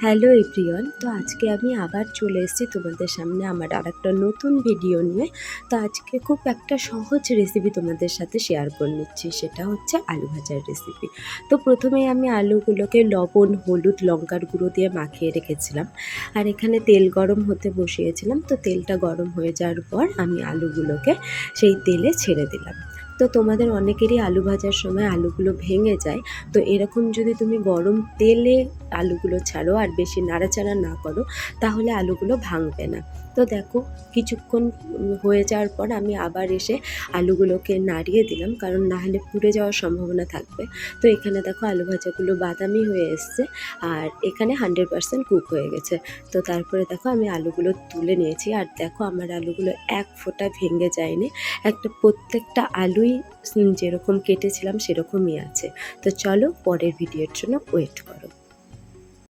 Hello everyone. তো আজকে আমি আবার চলে এসেছি তোমাদের সামনে আমার আরেকটা নতুন ভিডিও নিয়ে। তো আজকে খুব একটা সহজ রেসিপি তোমাদের সাথে শেয়ার করে নিচ্ছি, সেটা হচ্ছে আলু ভাজার রেসিপি। তো প্রথমেই আমি আলুগুলোকে লবণ, হলুদ, লঙ্কার গুঁড়ো দিয়ে মাখিয়ে রেখেছিলাম, আর এখানে তেল গরম হতে বসিয়েছিলাম। তো তেলটা গরম হয়ে যাওয়ার পর আমি আলুগুলোকে সেই তেলে ছেড়ে দিলাম। তো তোমাদের অনেকেরই আলু ভাজার সময় আলুগুলো ভেঙে যায়। তো এরকম যদি তুমি গরম তেলে আলুগুলো ছাড়ো আর বেশি নাড়াচাড়া না করো, তাহলে আলুগুলো ভাঙবে না। তো দেখো, কিছুক্ষণ হয়ে যাওয়ার পর আমি আবার এসে আলুগুলোকে নাড়িয়ে দিলাম, কারণ নাহলে পুড়ে যাওয়ার সম্ভাবনা থাকবে। তো এখানে দেখো আলু ভাজাগুলো বাদামি হয়ে এসছে, আর এখানে 100% কুক হয়ে গেছে। তো তারপরে দেখো আমি আলুগুলো তুলে নিয়েছি, আর দেখো আমার আলুগুলো এক ফোঁটা ভেঙে যায়নি। প্রত্যেকটা আলুই যেরকম কেটেছিলাম সেরকমই আছে। তো চলো পরের ভিডিওর জন্য ওয়েট করো।